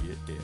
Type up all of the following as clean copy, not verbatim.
Yeah.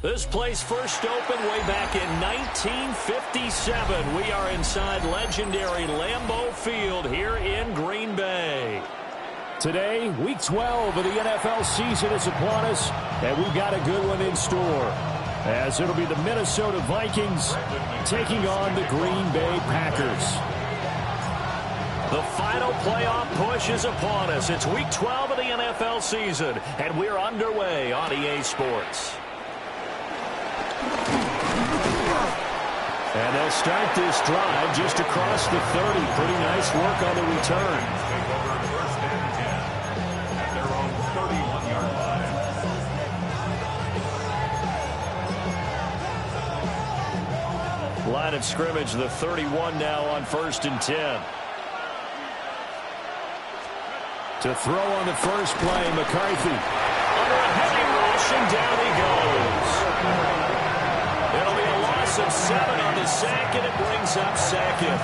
This place first opened way back in 1957. We are inside legendary Lambeau Field here in Green Bay. Today, Week 12 of the NFL season is upon us, and we've got a good one in store, as it'll be the Minnesota Vikings taking on the Green Bay Packers. The final playoff push is upon us. It's Week 12 of the NFL season, and we're underway on EA Sports. And they'll start this drive just across the 30. Pretty nice work on the return. Line of scrimmage, the 31 now on 1st and 10. To throw on the first play, McCarthy. Under a heavy rush, and down he goes. It'll be a loss of 7 on the sack, and it brings up second.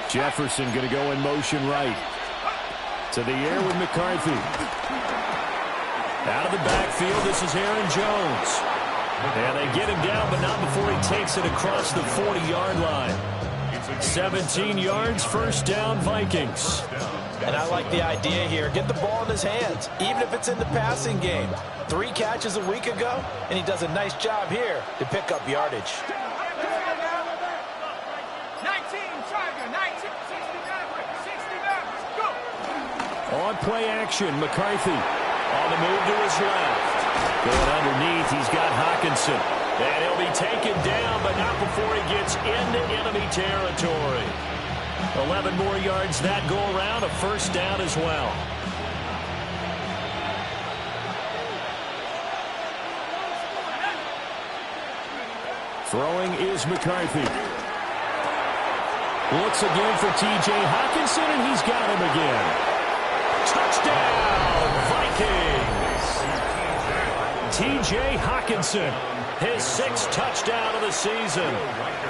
Jefferson going to go in motion right. To the air with McCarthy. Out of the backfield, this is Aaron Jones. And they get him down, but not before he takes it across the 40-yard line. 17 yards, first down, Vikings. And I like the idea here. Get the ball in his hands, even if it's in the passing game. 3 catches a week ago, and he does a nice job here to pick up yardage. 19, Tiger, 19, 69, go! On play action, McCarthy. On the move to his left. Going underneath, he's got Hockenson. And he'll be taken down, but not before he gets into enemy territory. 11 more yards that go around, a first down as well. Throwing is McCarthy. Looks again for T.J. Hockenson, and he's got him again. Touchdown, Vikings! T.J. Hockenson, his 6th touchdown of the season.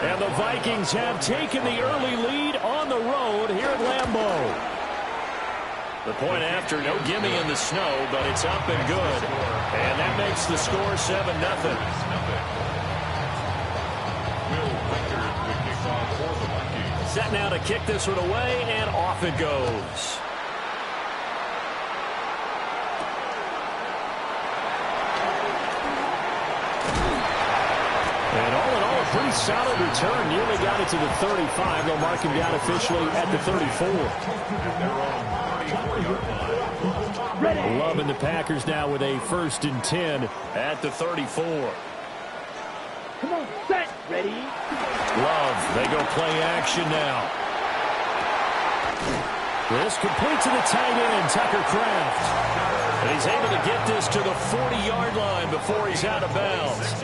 And the Vikings have taken the early lead on the road here at Lambeau. The point after, no gimme in the snow, but it's up and good. And that makes the score 7-0. Set now to kick this one away, and off it goes. And all in all, a pretty solid return. Nearly got it to the 35. They'll mark him down officially at the 34. Loving the Packers now with a 1st and 10 at the 34. Come on, set, ready? Love, they go play action now. This complete to the tight end, Tucker Kraft. And he's able to get this to the 40-yard line before he's out of bounds.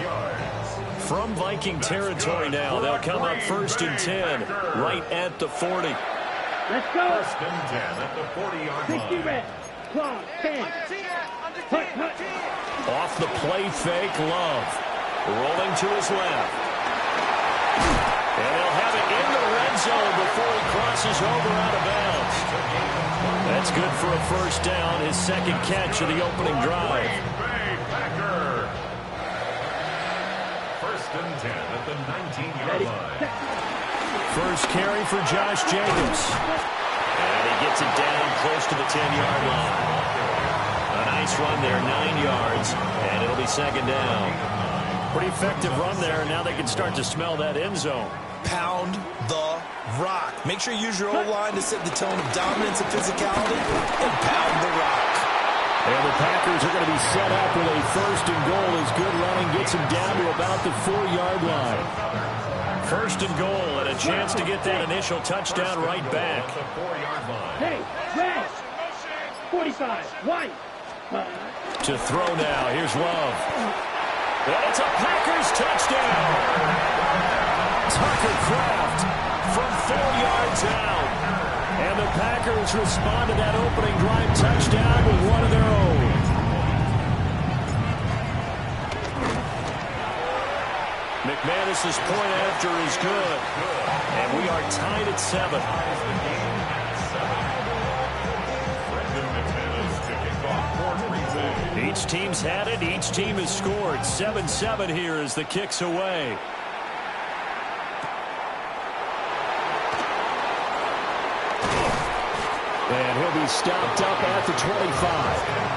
From Viking territory now, they'll come up 1st and 10 right at the 40. Let's go. 1st and 10 at the 40-yard line. 60 reps. Clock, 10. Off the play fake, Love. Rolling to his left. And he'll have it in the red zone before he crosses over out of bounds. That's good for a first down, his 2nd catch of the opening drive. Packer. 1st and 10 at the 19-yard line. first carry for Josh Jacobs. And he gets it down close to the 10-yard line. A nice run there, 9 yards, and it'll be second down. Pretty effective run there. Now they can start to smell that end zone. Pound the rock. Make sure you use your O-line to set the tone of dominance and physicality, and pound the rock. And the Packers are going to be set up with a first and goal as good running gets them down to about the 4-yard line. First and goal and a chance to get that initial touchdown right back. Hey, red. 45, white. To throw now. Here's Love. And it's a Packers touchdown. Tucker Kraft from 4 yards out. And the Packers respond to that opening drive touchdown with one of their own. McManus's point after is good. And we are tied at 7. Each team's had it. Each team has scored. 7-7 here as the kick's away. And he'll be stopped up at the 25.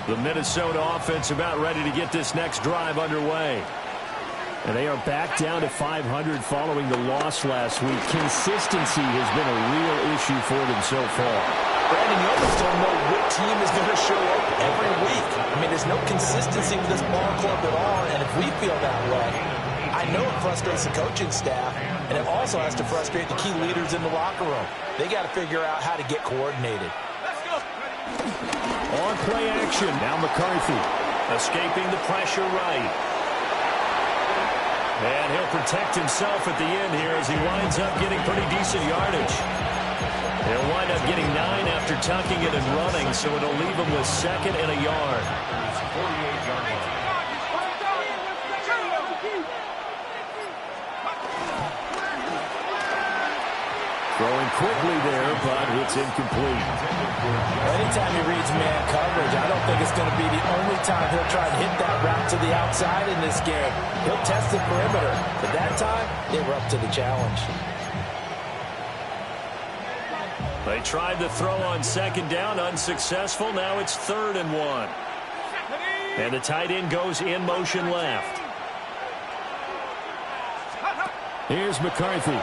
The Minnesota offense about ready to get this next drive underway. And they are back down to 500 following the loss last week. Consistency has been a real issue for them so far. Brandon, you almost don't know what team is going to show up every week. I mean, there's no consistency with this ball club at all, and if we feel that way, I know it frustrates the coaching staff, and it also has to frustrate the key leaders in the locker room. They got to figure out how to get coordinated. Let's go. On play action, now McCarthy. Escaping the pressure right. And he'll protect himself at the end here as he winds up getting pretty decent yardage. He'll wind up getting 9 after tucking it and running, so it'll leave him with 2nd and a yard. Throwing quickly there, but it's incomplete. Anytime he reads man coverage, I don't think it's going to be the only time he'll try to hit that route to the outside in this game. He'll test the perimeter, but that time, they were up to the challenge. They tried to throw on 2nd down, unsuccessful. Now it's 3rd and 1. And the tight end goes in motion left. Here's McCarthy.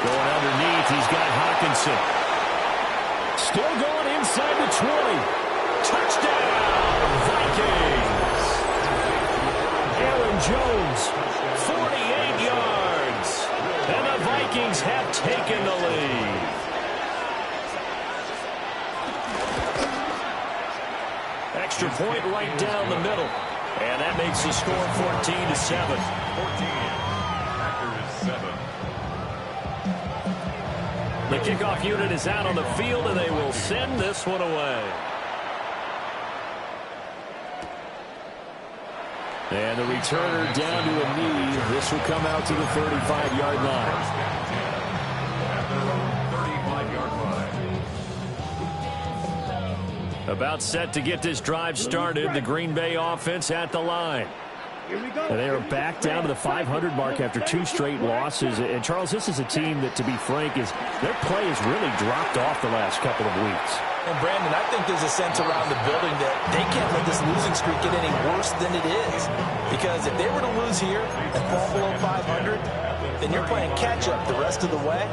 Going underneath, he's got Hawkinson. Still going inside the 20. Touchdown, Vikings! Aaron Jones, 48 yards. And the Vikings have taken the lead. Extra point right down the middle. And that makes the score 14-7. 14. Packers 7. The kickoff unit is out on the field, and they will send this one away. And the returner down to a knee. This will come out to the 35-yard line. At their own 35-yard line. About set to get this drive started. The Green Bay offense at the line. And they are back down to the 500 mark after 2 straight losses. And, Charles, this is a team that, to be frank, their play has really dropped off the last couple of weeks. And, Brandon, I think there's a sense around the building that they can't let this losing streak get any worse than it is. Because if they were to lose here and fall below 500, then you're playing catch-up the rest of the way.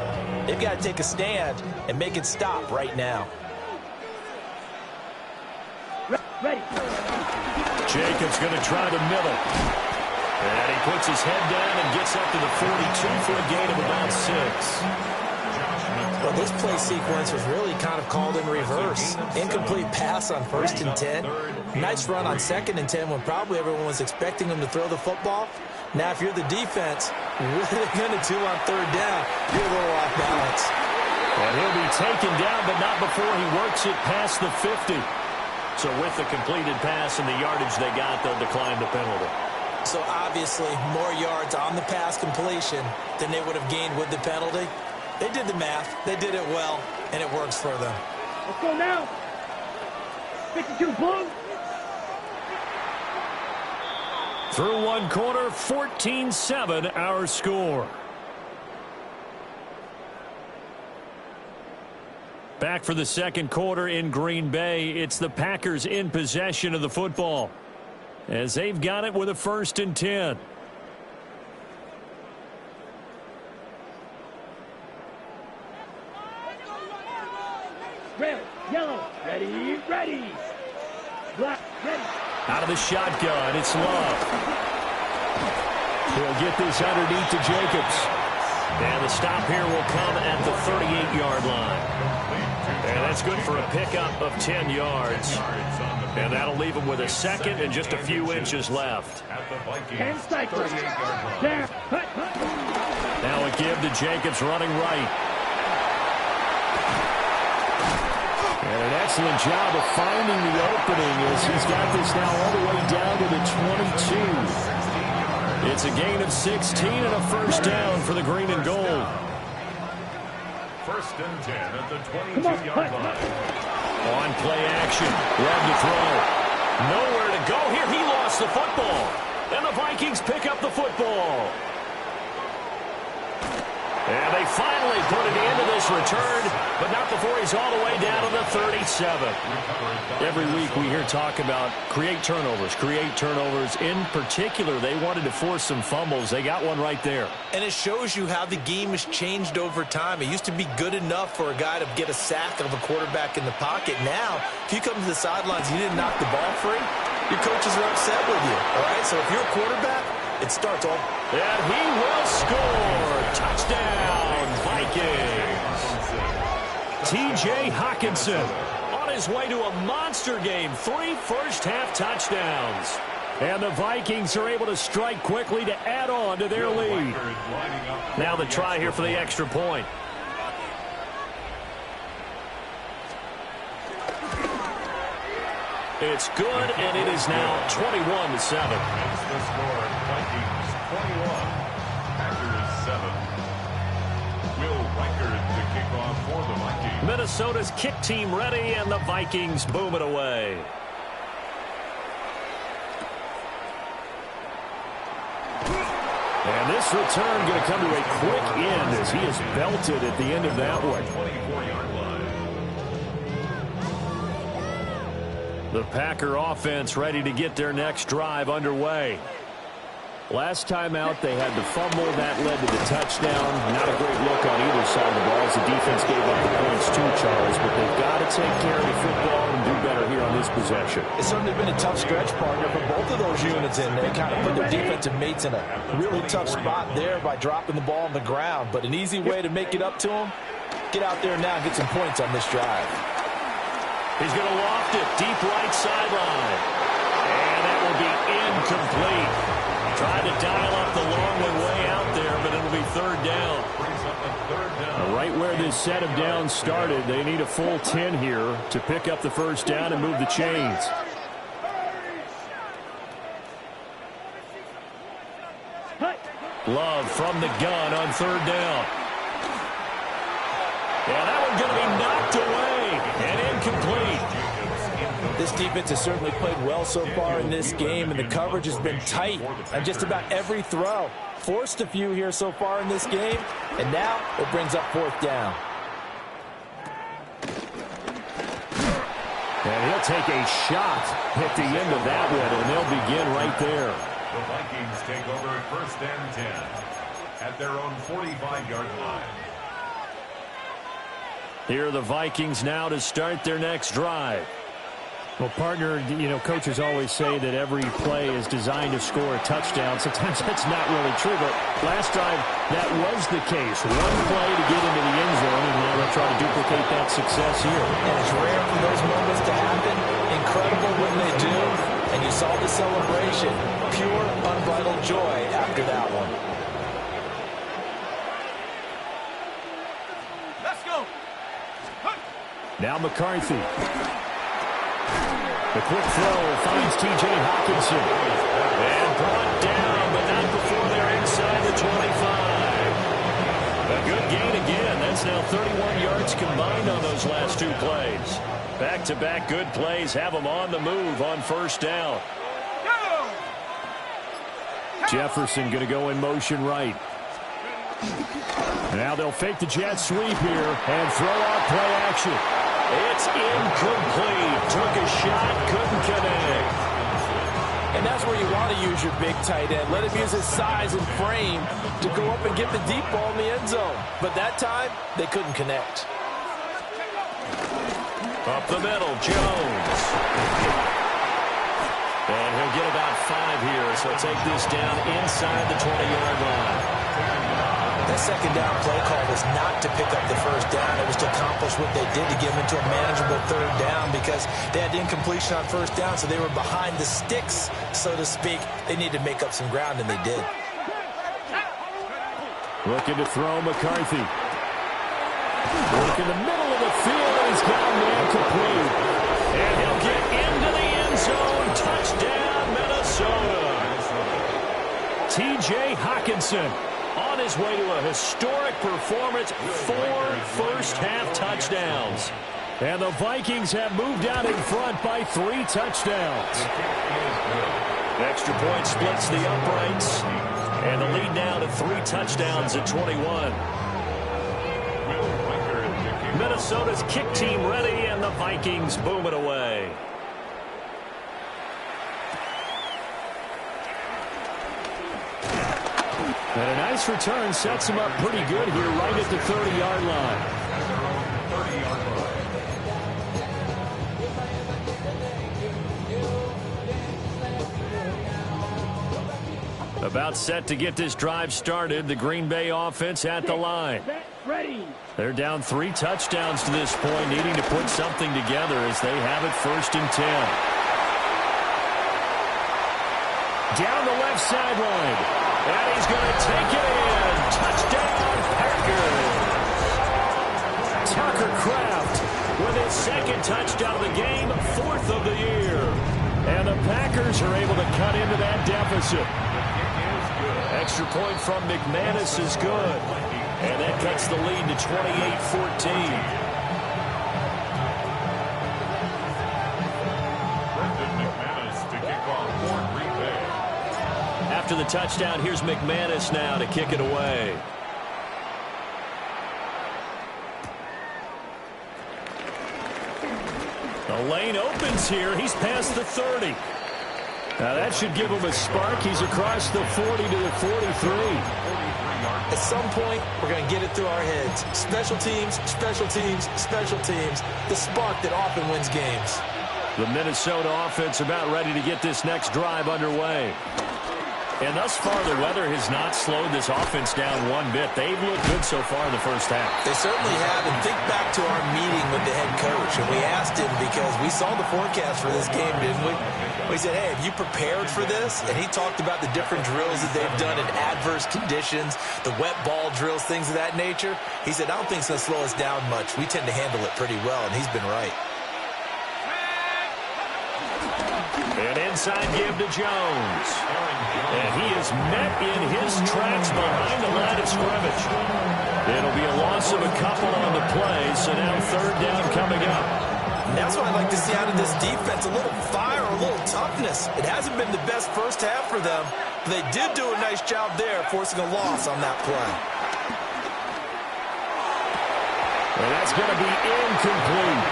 They've got to take a stand and make it stop right now. Ready. Jacobs going to try the middle. And he puts his head down and gets up to the 42 for a gain of about 6. Well, this play sequence was really kind of called in reverse. Incomplete pass on 1st and 10. Nice run on 2nd and 10 when probably everyone was expecting him to throw the football. Now, if you're the defense, what are they going to do on 3rd down? You're a little off balance. And he'll be taken down, but not before he works it past the 50. So with the completed pass and the yardage they got, they'll decline the penalty. So obviously more yards on the pass completion than they would have gained with the penalty. They did the math. They did it well, and it works for them. Let's go now. 52, blue. Through one quarter, 14-7 our score. Back for the second quarter in Green Bay. It's the Packers in possession of the football, as they've got it with a 1st and 10. Red, yellow, ready, ready. Black, ready. Out of the shotgun, it's Love. He'll get this underneath to Jacobs. And the stop here will come at the 38-yard line. And that's good for a pickup of 10 yards. And that'll leave him with a second and just a few inches left. 10 cycles. There. Now a give to Jacobs running right. And an excellent job of finding the opening as he's got this now all the way down to the 22. It's a gain of 16 and a 1st down for the green and gold. 1st and 10 at the 22-yard line. On play action. Love to throw. Nowhere to go here. He lost the football. And the Vikings pick up the football. And they finally put an end to this return, but not before he's all the way down to the 37. Every week we hear talk about create turnovers. In particular, they wanted to force some fumbles. They got one right there. And it shows you how the game has changed over time. It used to be good enough for a guy to get a sack of a quarterback in the pocket. Now, if you come to the sidelines and you didn't knock the ball free, your coaches are upset with you. All right, so if you're a quarterback, it starts all. And he will score. Touchdown, Vikings. T.J. Hawkinson on his way to a monster game. 3 first-half touchdowns. And the Vikings are able to strike quickly to add on to their lead. Now the try here for the extra point. It's good, and it is now 21-7. Makes the score. Vikings 21, Packers 7. Will Reichard to kick off for the Vikings. Minnesota's kick team ready, and the Vikings boom it away. And this return going to come to a quick end as he is belted at the end of that one. 24-yard line. The Packer offense ready to get their next drive underway. Last time out, they had the fumble. That led to the touchdown. Not a great look on either side of the ball as the defense gave up the points too, Charles. But they've got to take care of the football and do better here on this possession. It's certainly been a tough stretch, partner, for both of those units in there. Kind of put their defensive mates in a really tough spot there by dropping the ball on the ground. But an easy way to make it up to them, get out there now and get some points on this drive. He's going to loft it deep right sideline. And that will be incomplete. Tried to dial up the long way out there, but it'll be 3rd down. Right where this set of downs started, they need a full 10 here to pick up the 1st down and move the chains. Love from the gun on 3rd down. And that one's going to be knocked away and incomplete. This defense has certainly played well so far in this game, and the coverage has been tight on just about every throw. Forced a few here so far in this game, and now it brings up 4th down. And he'll take a shot at the end of that one, and they'll begin right there. The Vikings take over 1st and 10 at their own 45-yard line. Here are the Vikings now to start their next drive. Well, partner, you know, coaches always say that every play is designed to score a touchdown. Sometimes that's not really true, but last drive that was the case. One play to get into the end zone, and now they'll try to duplicate that success here. And it's rare for those moments to happen. Incredible when they do. And you saw the celebration. Pure, unbridled joy after that one. Let's go. Now McCarthy. The quick throw finds T.J. Hawkinson. And brought down, but not before they're inside the 25. A good gain again. That's now 31 yards combined on those last 2 plays. Back-to-back good plays have them on the move on first down. Jefferson going to go in motion right. Now they'll fake the jet sweep here and throw out play action. It's incomplete. Took a shot, couldn't connect. And that's where you want to use your big tight end. Let him use his size and frame to go up and get the deep ball in the end zone. But that time, they couldn't connect. Up the middle, Jones. And he'll get about 5 here, so take this down inside the 20-yard line. That second down play call was not to pick up the first down. It was to accomplish what they did to get them into a manageable third down because they had incompletion on first down, so they were behind the sticks, so to speak. They needed to make up some ground, and they did. Looking to throw McCarthy. Look in the middle of the field, and he's got a man complete. And he'll get into the end zone. Touchdown, Minnesota. T.J. Hockenson on his way to a historic performance, 4 first-half touchdowns. And the Vikings have moved out in front by 3 touchdowns. Extra point splits the uprights. And the lead now to 3 touchdowns at 21. Minnesota's kick team ready, and the Vikings boom it away. And a nice return sets him up pretty good here right at the 30-yard line. About set to get this drive started. The Green Bay offense at the line. They're down 3 touchdowns to this point, needing to put something together as they have it 1st and 10. Down the left sideline. And he's going to take it in. Touchdown, Packers. Tucker Kraft with his 2nd touchdown of the game, 4th of the year. And the Packers are able to cut into that deficit. Extra point from McManus is good. And that cuts the lead to 28-14. After the touchdown, here's McManus now to kick it away. The lane opens here. He's past the 30. Now that should give him a spark. He's across the 40 to the 43. At some point, we're going to get it through our heads. Special teams, special teams, special teams. The spark that often wins games. The Minnesota offense about ready to get this next drive underway. And thus far, the weather has not slowed this offense down one bit. They've looked good so far in the first half. They certainly have. And think back to our meeting with the head coach. And we asked him because we saw the forecast for this game, didn't we? We said, hey, have you prepared for this? And he talked about the different drills that they've done in adverse conditions, the wet ball drills, things of that nature. He said, I don't think it's going to slow us down much. We tend to handle it pretty well, and he's been right. An inside give to Jones. And he is met in his tracks behind the line of scrimmage. It'll be a loss of a couple on the play, so now 3rd down coming up. And that's what I'd like to see out of this defense, a little fire, a little toughness. It hasn't been the best first half for them, but they did do a nice job there, forcing a loss on that play. And that's going to be incomplete.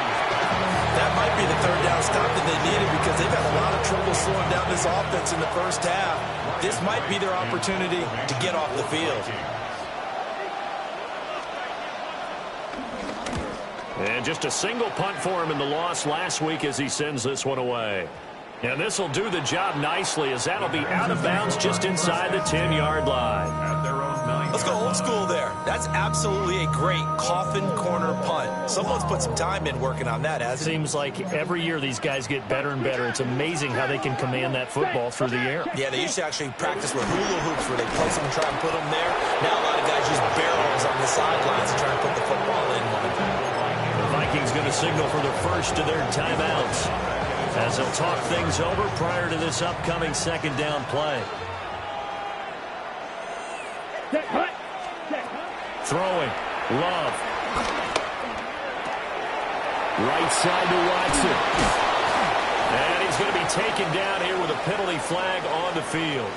That might be the 3rd down stop that they needed because they've had a lot of trouble slowing down this offense in the first half. This might be their opportunity to get off the field. And just a single punt for him in the loss last week as he sends this one away. And this will do the job nicely as that'll be out of bounds just inside the 10-yard line. Let's go old school there. That's absolutely a great coffin corner punt. Someone's put some time in working on that, hasn't it? Seems like every year these guys get better and better. It's amazing how they can command that football through the air. Yeah, they used to actually practice with hula hoops where they place them and try and put them there. Now a lot of guys use barrels on the sidelines to try and put the football in one. The Vikings going to signal for the first of their timeouts as they'll talk things over prior to this upcoming 2nd down play. Throwing. Love. Right side to Watson. And he's going to be taken down here with a penalty flag on the field.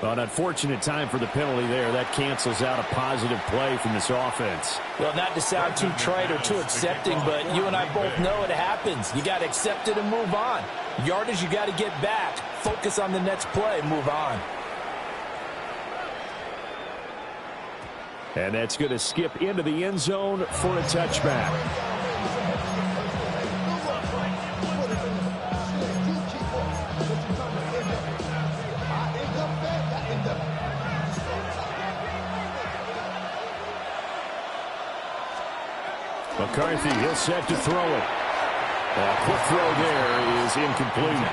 Well, an unfortunate time for the penalty there. That cancels out a positive play from this offense. Well, not to sound too trite or too accepting, but you and I both know it happens. You got to accept it and move on. Yardage, you got to get back. Focus on the next play. Move on. And that's going to skip into the end zone for a touchback. McCarthy, he'll set to throw it. A quick throw there is incomplete.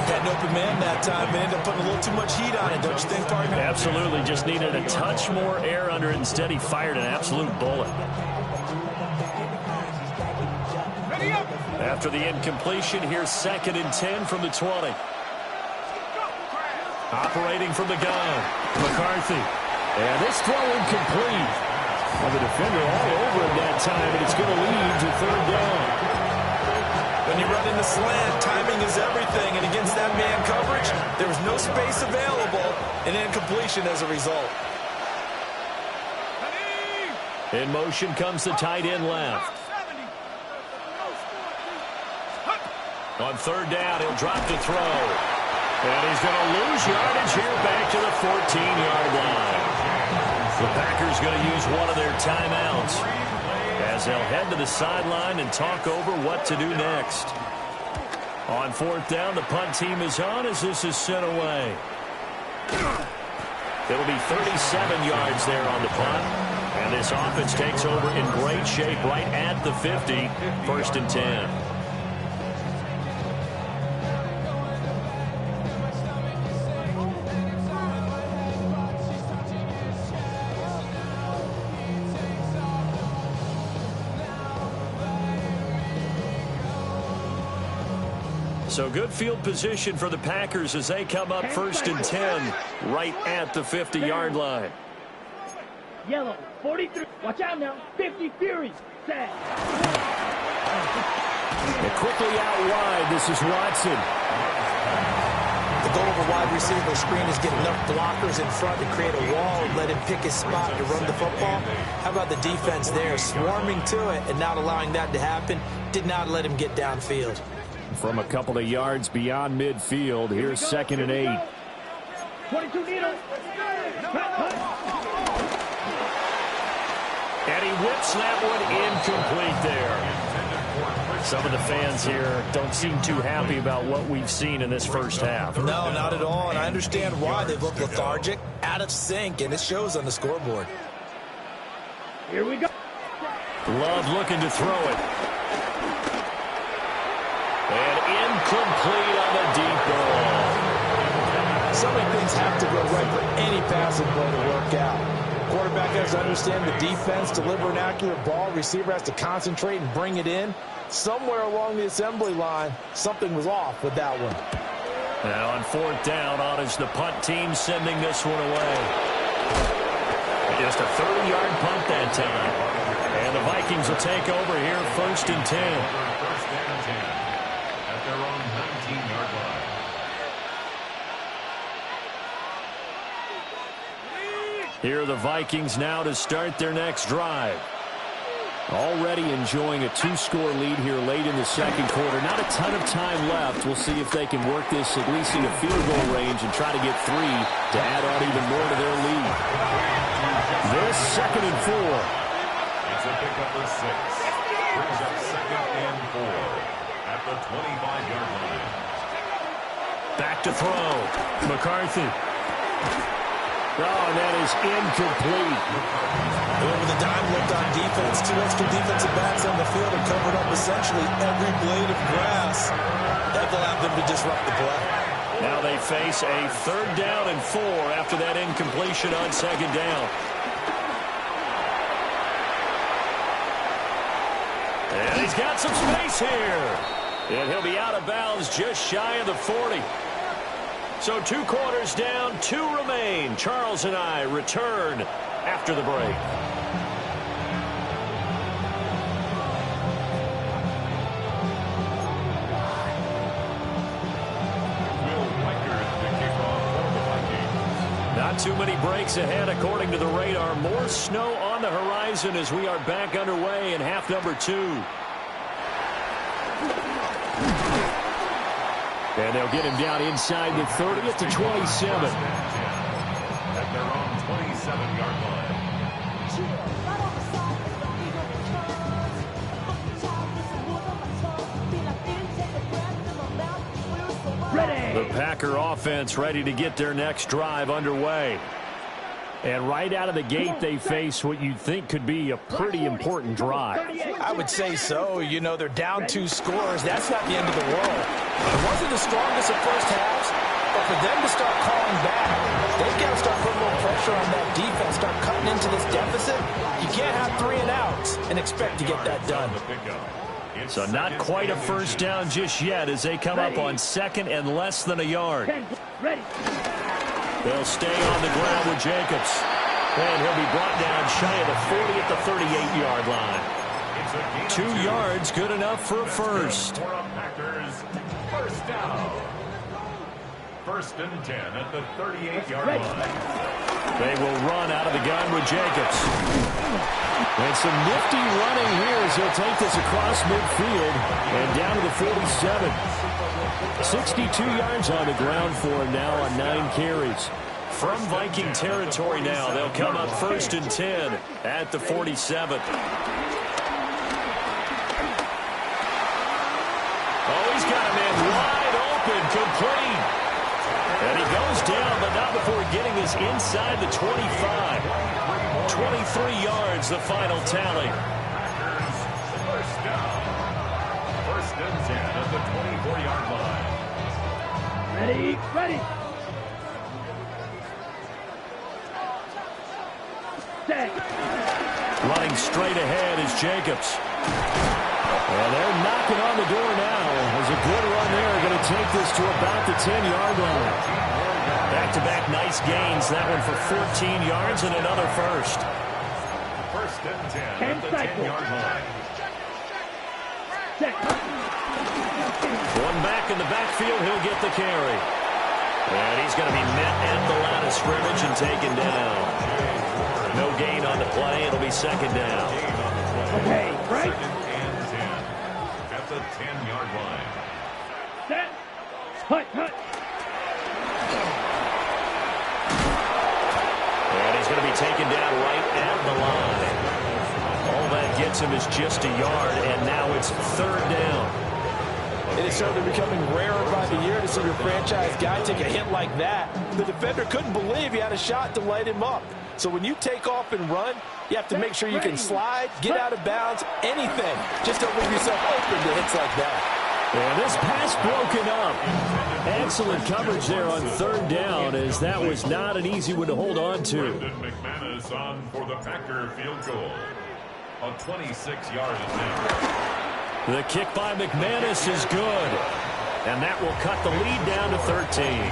Had an open man that time and ended up putting a little too much heat on it, don't you think, partner? Absolutely. Just needed a touch more air under it. Instead, he fired an absolute bullet. After the incompletion, here's 2nd and 10 from the 20. Operating from the gun, McCarthy. And this throw incomplete. Well, the defender all over him that time, and it's going to lead to 3rd down. When you run in the slant, timing is everything, and against that man coverage, there was no space available, and incompletion as a result. In motion comes the tight end left. On 3rd down, he'll drop to throw. And he's going to lose yardage here back to the 14-yard line. The Packers going to use one of their timeouts as they'll head to the sideline and talk over what to do next. On 4th down, the punt team is on as this is sent away. It'll be 37 yards there on the punt. And this offense takes over in great shape right at the 50. 1st and 10. So good field position for the Packers as they come up 1st and 10 right at the 50-yard line. Yellow, 43. Watch out now. 50 Fury. Set. And quickly out wide, this is Watson. The goal of a wide receiver screen is get enough blockers in front to create a wall and let him pick his spot to run the football. How about the defense there, swarming to it and not allowing that to happen? Did not let him get downfield. From a couple of yards beyond midfield, here's 2nd and 8. 22 needles. And he whips that one incomplete there. Some of the fans here don't seem too happy about what we've seen in this first half. No, not at all, and I understand why. They look lethargic, out of sync, and it shows on the scoreboard. Here we go. Love looking to throw it. And incomplete on the deep ball. So many things have to go right for any passing play to work out. Quarterback has to understand the defense, deliver an accurate ball. Receiver has to concentrate and bring it in. Somewhere along the assembly line, something was off with that one. Now on 4th down, on is the punt team sending this one away. Just a 30-yard punt that time. And the Vikings will take over here 1st and 10. 1st and 10 at their own 19-yard line. Here are the Vikings now to start their next drive. Already enjoying a 2-score lead here late in the second quarter. Not a ton of time left. We'll see if they can work this at least in a field goal range and try to get 3 to add on even more to their lead. This 2nd and 4. It's a pickup of 6. Brings up 2nd and 4 at the 25-yard line. Back to throw. McCarthy. Oh, and that is incomplete. Over the dime looked on defense. 2 extra defensive backs on the field and covered up essentially every blade of grass. That allowed them to disrupt the play. Now they face a 3rd down and 4 after that incompletion on 2nd down. And he's got some space here. And he'll be out of bounds just shy of the 40. So 2 quarters down, 2 remain. Charles and I return after the break. Not too many breaks ahead according to the radar. More snow on the horizon as we are back underway in half number 2. And they'll get him down inside the 30 at the 27. At their own 27-yard line. The Packer offense ready to get their next drive underway. And right out of the gate, they face what you'd think could be a pretty important drive. I would say so. You know, they're down 2 scores. That's not the end of the world. It wasn't the strongest of first halves, but for them to start calling back, they've got to start putting a little pressure on that defense, start cutting into this deficit. You can't have 3 and outs and expect to get that done. So not quite a first down just yet as they come up on 2nd and less than a yard. They'll stay on the ground with Jacobs. And he'll be brought down shy of the 40 at the 38-yard line. 2 yards, good enough for a first. First down. 1st and 10 at the 38-yard line. They will run out of the gun with Jacobs. And some nifty running here as he'll take this across midfield and down to the 47. 62 yards on the ground for him now on 9 carries. From Viking territory now, they'll come up 1st and 10 at the 47. Oh, he's got a man wide open, complete. And he goes down, but not before getting this inside the 25. 23 yards, the final tally. First down. 1st and 10 at the 24-yard line. Ready. Set. Running straight ahead is Jacobs. And they're knocking on the door now. There's a good run there. Going to take this to about the 10-yard line. Back-to-back nice gains. That one for 14 yards and another first. 1st and 10 at the 10-yard line. Set. One back in the backfield. He'll get the carry. And he's going to be met at the line of scrimmage and taken down. No gain on the play. It'll be 2nd down. Okay, right. 2nd and 10 at the 10-yard line. Set. Hut. And he's going to be taken down right at the line. All that gets him is just a yard, and now it's 3rd down. It is certainly becoming rarer by the year to see your franchise guy take a hit like that. The defender couldn't believe he had a shot to light him up. So when you take off and run, you have to make sure you can slide, get out of bounds, anything. Just don't leave yourself open to hits like that. And this pass broken up. Excellent coverage there on 3rd down, as that was not an easy one to hold on to. Brendan McManus on for the Packer field goal. A 26-yard attempt. The kick by McManus is good. And that will cut the lead down to 13.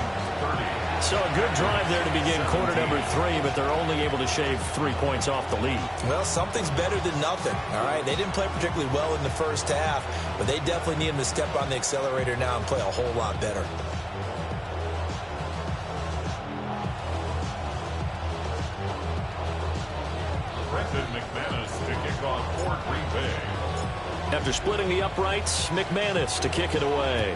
So a good drive there to begin quarter number 3, but they're only able to shave 3 points off the lead. Well, something's better than nothing, all right? They didn't play particularly well in the first half, but they definitely need him to step on the accelerator now and play a whole lot better. Brendan McManus to kick off for Green Bay. After splitting the uprights, McManus to kick it away.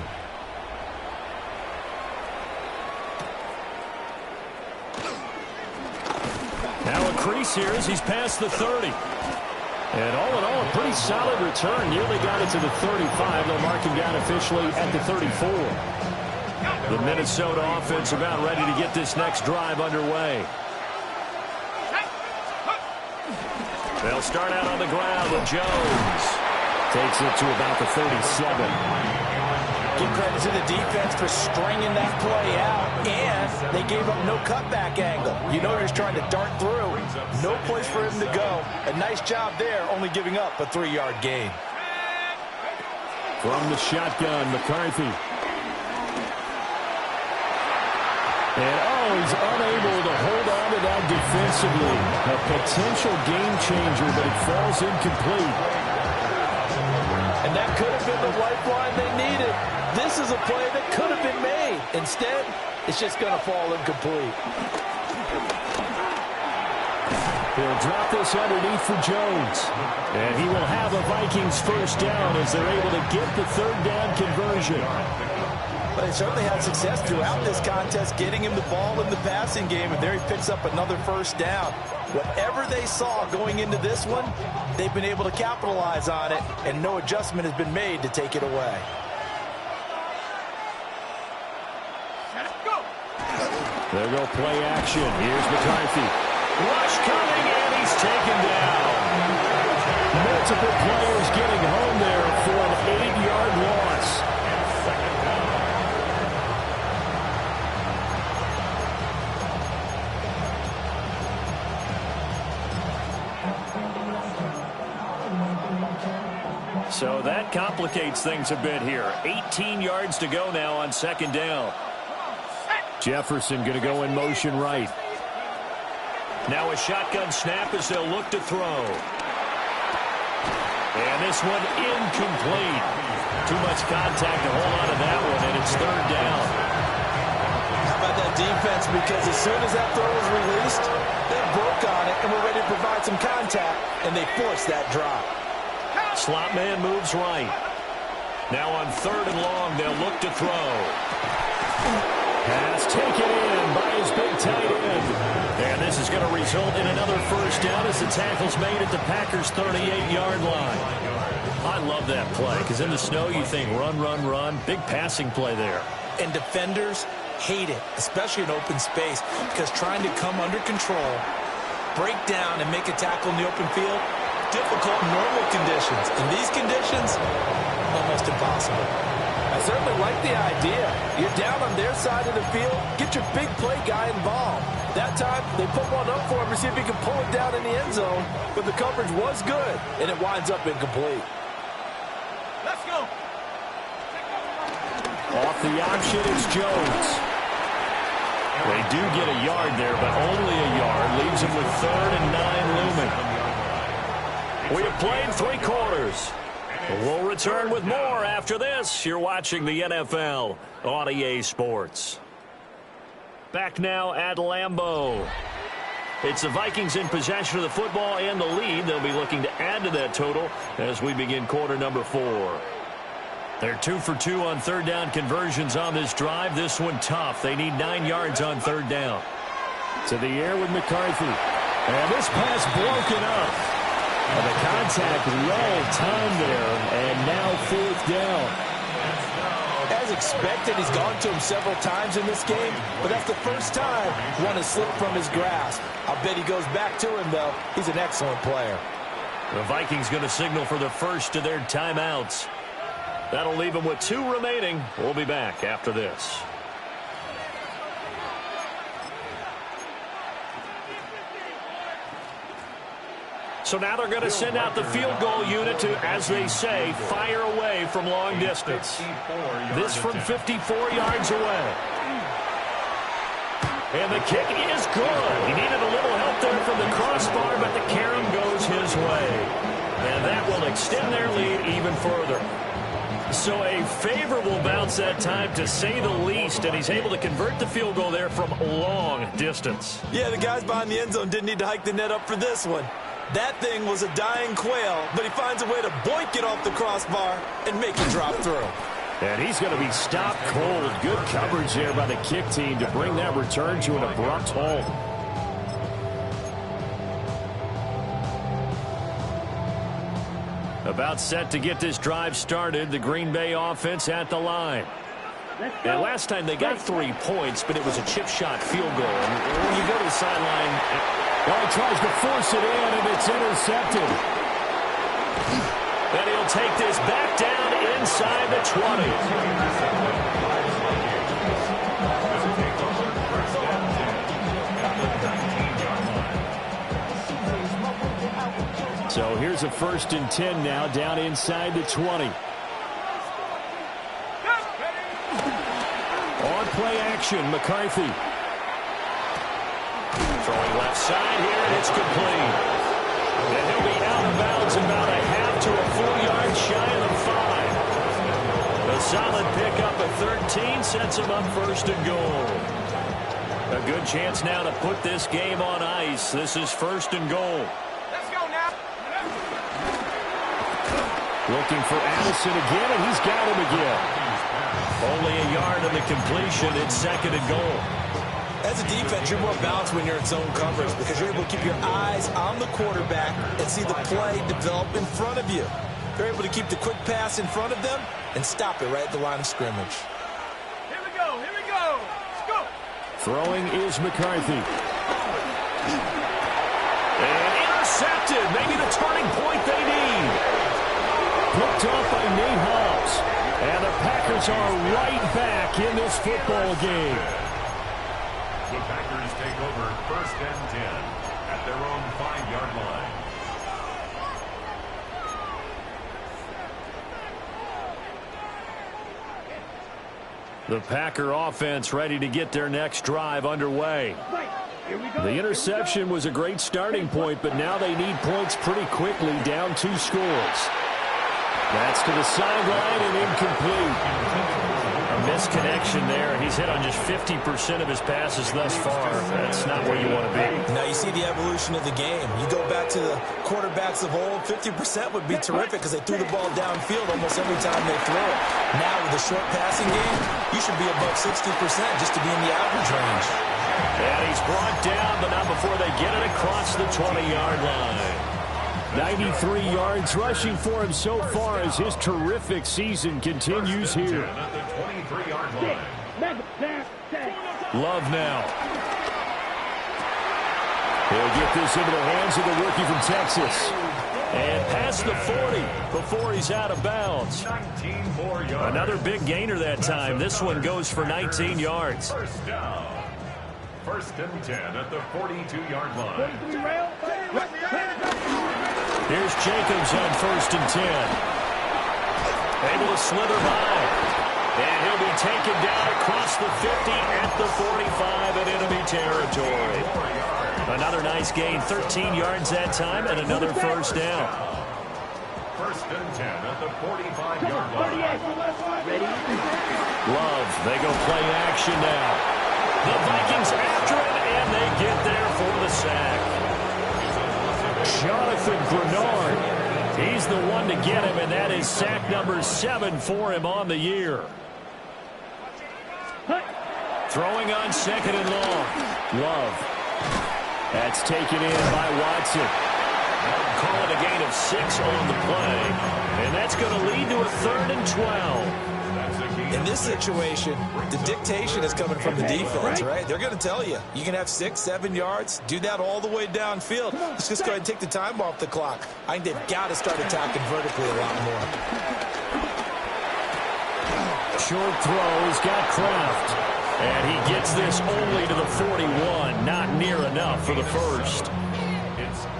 Now a crease here as he's past the 30. And all in all, a pretty solid return. Nearly got it to the 35. They'll mark him down officially at the 34. The Minnesota offense about ready to get this next drive underway. They'll start out on the ground with Jones. Takes it to about the 37. Give credit to the defense for stringing that play out, and they gave up no cutback angle. You know he's trying to dart through. No place for him to go. A nice job there, only giving up a 3-yard gain. From the shotgun, McCarthy. And he's unable to hold on to that defensively. A potential game changer, but it falls incomplete. And that could have been the lifeline they needed. This is a play that could have been made. Instead, it's just going to fall incomplete. He'll drop this underneath for Jones. And he will have a Vikings first down as they're able to get the third down conversion. But they certainly had success throughout this contest, getting him the ball in the passing game, and there he picks up another first down. Whatever they saw going into this one, they've been able to capitalize on it, and no adjustment has been made to take it away. There go play action. Here's McCarthy. Rush coming, and he's taken down. Multiple players getting home there for an 8-yard loss. So that complicates things a bit here. 18 yards to go now on second down. Jefferson going to go in motion right. Now a shotgun snap as they'll look to throw. And this one incomplete. Too much contact to hold on to that one, and it's third down. How about that defense? Because as soon as that throw was released, they broke on it and were ready to provide some contact, and they forced that drop. Slot man moves right. Now on third and long, they'll look to throw. Pass taken in by his big tight end. And this is going to result in another first down as the tackle's made at the Packers' 38-yard line. I love that play because in the snow you think run, run, run. Big passing play there. And defenders hate it, especially in open space, because trying to come under control, break down, and make a tackle in the open field, difficult in normal conditions. In these conditions, almost impossible. I certainly like the idea. You're down on their side of the field. Get your big play guy involved. That time, they put one up for him to see if he can pull it down in the end zone. But the coverage was good, and it winds up incomplete. Let's go. Off the option, it's Jones. They do get a yard there, but only a yard. Leaves them with 3rd and 9 looming. We have played 3 quarters. We'll return with more after this. You're watching the NFL on EA Sports. Back now at Lambeau. It's the Vikings in possession of the football and the lead. They'll be looking to add to that total as we begin quarter number 4. They're 2 for 2 on third down conversions on this drive. This one tough. They need 9 yards on third down. To the air with McCarthy. And this pass broken up. And the contact well timed there, and now 4th down. As expected, he's gone to him several times in this game, but that's the first time one has slipped from his grasp. I'll bet he goes back to him, though. He's an excellent player. The Vikings going to signal for the first of their timeouts. That'll leave them with 2 remaining. We'll be back after this. So now they're going to send out the field goal unit to, as they say, fire away from long distance. This from 54 yards away. And the kick is good. He needed a little help there from the crossbar, but the carom goes his way. And that will extend their lead even further. So a favorable bounce that time, to say the least, and he's able to convert the field goal there from long distance. Yeah, the guys behind the end zone didn't need to hike the net up for this one. That thing was a dying quail, but he finds a way to boink it off the crossbar and make it drop through. And he's going to be stopped cold. Good coverage there by the kick team to bring that return to an abrupt halt. About set to get this drive started. The Green Bay offense at the line. And last time they got 3 points, but it was a chip shot field goal. And when you go to the sideline, well, he tries to force it in, and it's intercepted. And he'll take this back down inside the 20. So here's a 1st and 10 now, down inside the 20. On play action, McCarthy. Throwing left side here, and it's complete. And he'll be out of bounds about a half to a 4 yards shy of the 5. A solid pickup of 13 sets him up 1st and goal. A good chance now to put this game on ice. This is 1st and goal. Let's go now. Looking for Addison again, and he's got him again. Only a yard on the completion. It's 2nd and goal. As a defense, you're more balanced when you're in zone coverage because you're able to keep your eyes on the quarterback and see the play develop in front of you. They're able to keep the quick pass in front of them and stop it right at the line of scrimmage. Here we go. Here we go. Let's go. Throwing is McCarthy. And intercepted. Maybe the turning point they need. Picked off by Nate Hobbs. And the Packers are right back in this football game. The Packers take over 1st and 10 at their own 5-yard line. The Packer offense ready to get their next drive underway. The interception was a great starting point, but now they need points pretty quickly, down 2 scores. That's to the sideline and incomplete. A misconnection there. He's hit on just 50% of his passes thus far. That's not where you want to be. Now you see the evolution of the game. You go back to the quarterbacks of old, 50% would be terrific because they threw the ball downfield almost every time they throw it. Now with a short passing game, you should be above 60% just to be in the average range. And he's brought down, but not before they get it across the 20-yard line. 93 yards rushing for him so far as his terrific season continues here. At the 23-yard line. Love now. He'll get this into the hands of the rookie from Texas. And past the 40 before he's out of bounds. 19 more yards. Another big gainer that time. This one goes for 19 yards. 1st down. 1st and 10 at the 42-yard line. Here's Jacobs on 1st and 10. Able to slither by. And he'll be taken down across the 50 at the 45 in enemy territory. Another nice gain, 13 yards that time, and another 1st down. 1st and 10 at the 45-yard line. Love, they go play action now. The Vikings after it, and they get there for the sack. Jonathan Bernard. He's the one to get him, and that is sack number 7 for him on the year. Throwing on 2nd and long. Love. That's taken in by Watson. Call it a gain of 6 on the play. And that's going to lead to a 3rd and 12. In this situation, the dictation is coming from the defense, right? They're going to tell you, you can have 6, 7 yards, do that all the way downfield. Let's just go ahead and take the time off the clock. I think they've got to start attacking vertically a lot more. Short throw, he's got Kraft. And he gets this only to the 41, not near enough for the 1st.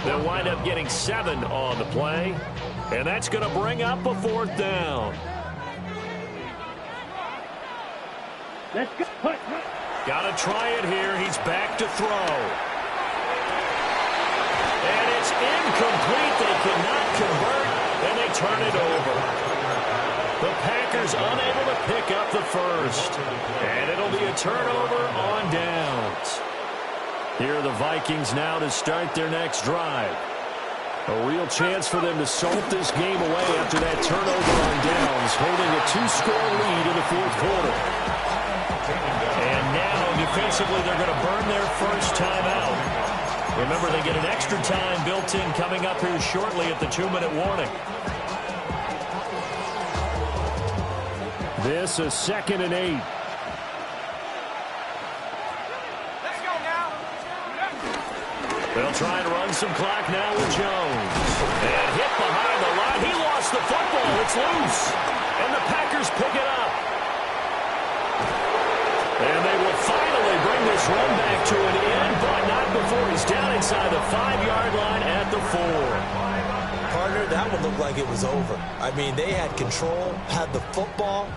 They'll wind up getting 7 on the play, and that's going to bring up a 4th down. Let's go. Got to try it here. He's back to throw. And it's incomplete. They cannot convert, and they turn it over. The Packers unable to pick up the 1st. And it'll be a turnover on downs. Here are the Vikings now to start their next drive. A real chance for them to salt this game away after that turnover on downs, holding a 2-score lead in the 4th quarter. And now, defensively, they're going to burn their 1st timeout. Remember, they get an extra time built in coming up here shortly at the 2-minute warning. This is 2nd and 8. Let's go now. They'll try and run some clock now with Jones. And hit behind the line. He lost the football. It's loose. And the Packers pick it up. And they will finally bring this run back to an end, but not before he's down inside the 5-yard line at the 4. Partner, that would look like it was over. I mean, they had control, had the football,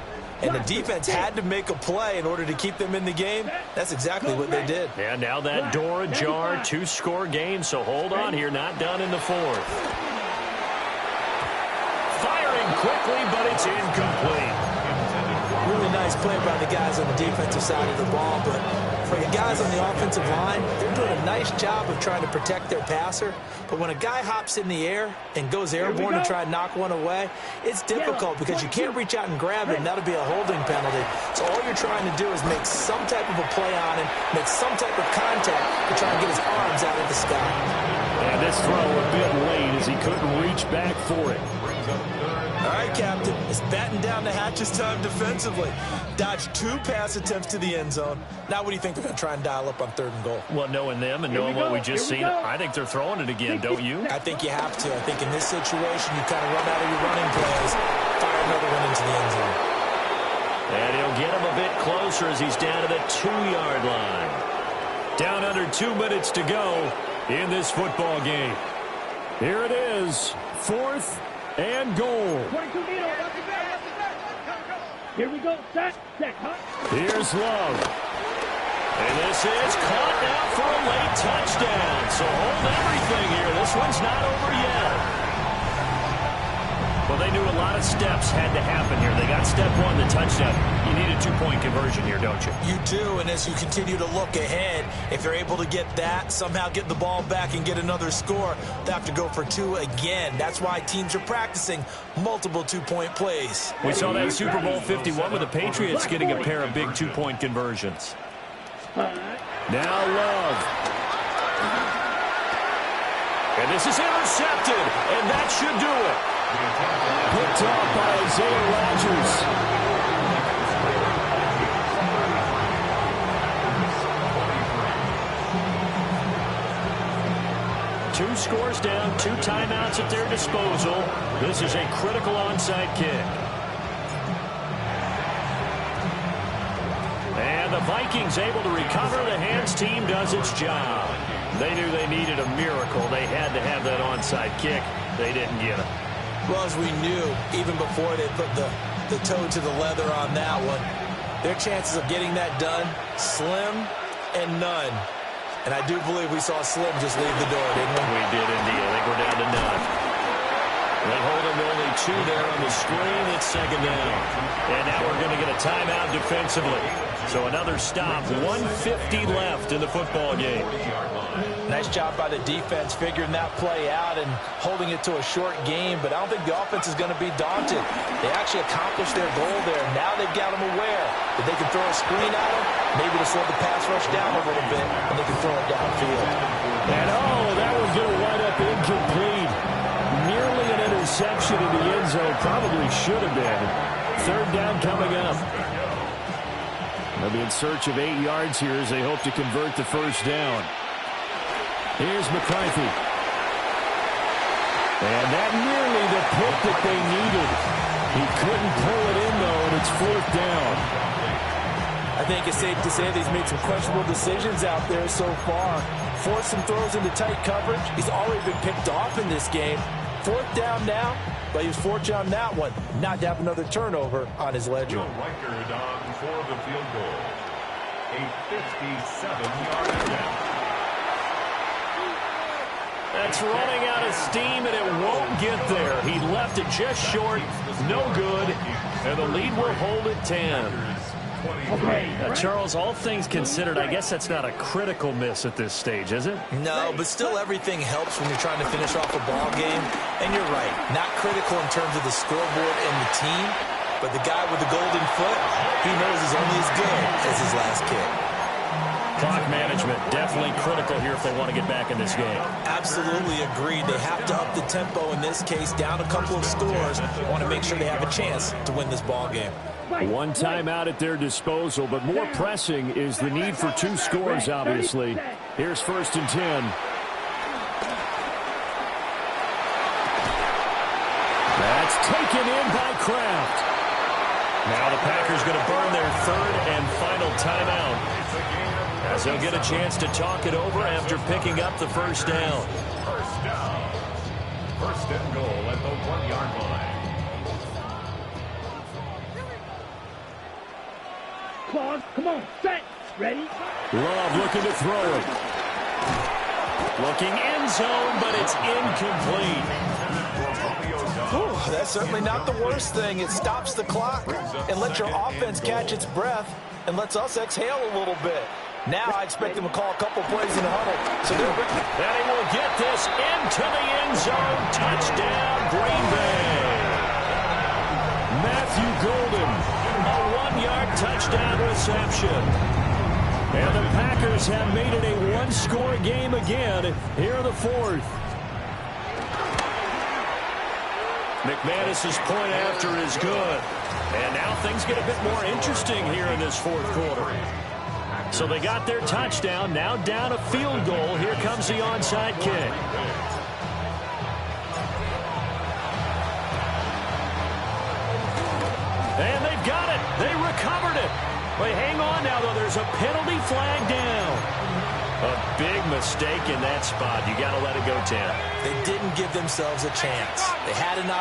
and the defense had to make a play in order to keep them in the game. That's exactly what they did. And now that door ajar, 2-score game, so hold on here, not done in the 4th. Firing quickly, but it's incomplete. Really nice play by the guys on the defensive side of the ball, but for the guys on the offensive line, they're doing a nice job of trying to protect their passer. But when a guy hops in the air and goes airborne to try and knock one away, it's difficult because you can't reach out and grab him. That'll be a holding penalty. So all you're trying to do is make some type of a play on him, make some type of contact to try and get his arms out of the sky. And this throw a bit late as he couldn't reach back for it. All right, Captain, it's batten down the hatches time defensively. Dodged 2 pass attempts to the end zone. Now what do you think they're going to try and dial up on 3rd and goal? Well, knowing them and knowing what we just seen, I think they're throwing it again, don't you? I think you have to. I think in this situation, you kind of run out of your running plays, fire another one into the end zone. And he'll get him a bit closer as he's down to the 2-yard line. Down under 2 minutes to go in this football game. Here it is, 4th and goal. 22 meter. Here we go. Set. Huh? Here's Love. And this is caught now for a late touchdown. So hold everything here. This one's not over yet. Well, they knew a lot of steps had to happen here. They got step 1, the touchdown. You need a 2-point conversion here, don't you? You do, and as you continue to look ahead, if they're able to get that, somehow get the ball back and get another score, they have to go for 2 again. That's why teams are practicing multiple 2-point plays. We saw that Super Bowl 51 with the Patriots getting a pair of big 2-point conversions. Now Love. And this is intercepted, and that should do it. Picked off by Isaiah Rodgers. Two scores down, 2 timeouts at their disposal. This is a critical onside kick. And the Vikings able to recover. The hands team does its job. They knew they needed a miracle. They had to have that onside kick. They didn't get it. Well, as we knew, even before they put the toe to the leather on that one, their chances of getting that done, slim and none. And I do believe we saw Slim just leave the door, didn't we? We did indeed. I think we're down to none. They hold him to only 2 there on the screen. It's 2nd down. And now we're going to get a timeout defensively. So another stop. 1:50 left in the football game. Nice job by the defense figuring that play out and holding it to a short game, but I don't think the offense is going to be daunted. They actually accomplished their goal there. Now they've got them aware that they can throw a screen at them, maybe to slow the pass rush down a little bit, and they can throw it downfield. And that one's going to wind up incomplete. Nearly an interception in the end zone. Probably should have been. 3rd down coming up. They'll be in search of 8 yards here as they hope to convert the 1st down. Here's McCarthy. And that nearly the pick that they needed. He couldn't pull it in, though, and it's 4th down. I think it's safe to say that he's made some questionable decisions out there so far. Forced some throws into tight coverage. He's already been picked off in this game. 4th down now, but he was fortunate on that one not to have another turnover on his ledger. Record on for the field goal. A 57-yard attempt. That's running out of steam, and it won't get there. He left it just short. No good. And the lead will hold at 10. Charles, all things considered, I guess that's not a critical miss at this stage, is it? No, but still everything helps when you're trying to finish off a ball game. And you're right, not critical in terms of the scoreboard and the team, but the guy with the golden foot, he knows he's only as good as his last kick. Clock management, definitely critical here if they want to get back in this game. Absolutely agreed. They have to up the tempo in this case, down a couple of scores. Want to make sure they have a chance to win this ball game. 1 timeout at their disposal, but more pressing is the need for 2 scores, obviously. Here's 1st and 10. That's taken in by Kraft. Now the Packers going to burn their 3rd and final timeout, as they'll get a chance to talk it over after picking up the 1st down. 1st down. 1st and goal at the 1-yard line. Claus, come on, set, ready? Love looking to throw it. Looking end zone, but it's incomplete. Whew, that's certainly not the worst thing. It stops the clock and lets your offense catch its breath and lets us exhale a little bit. Now I expect him to call a couple plays in the huddle. So and he will get this into the end zone. Touchdown, Green Bay. Matthew Golden, a 1-yard touchdown reception. And the Packers have made it a one-score game again here in the fourth. McManus's point after is good. And now things get a bit more interesting here in this fourth quarter. So they got their touchdown, now down a field goal. Here comes the onside kick. And they've got it. They recovered it. Wait, hang on now, though. There's a penalty flag down. A big mistake in that spot. You got to let it go, Tam. They didn't give themselves a chance. They had an opportunity.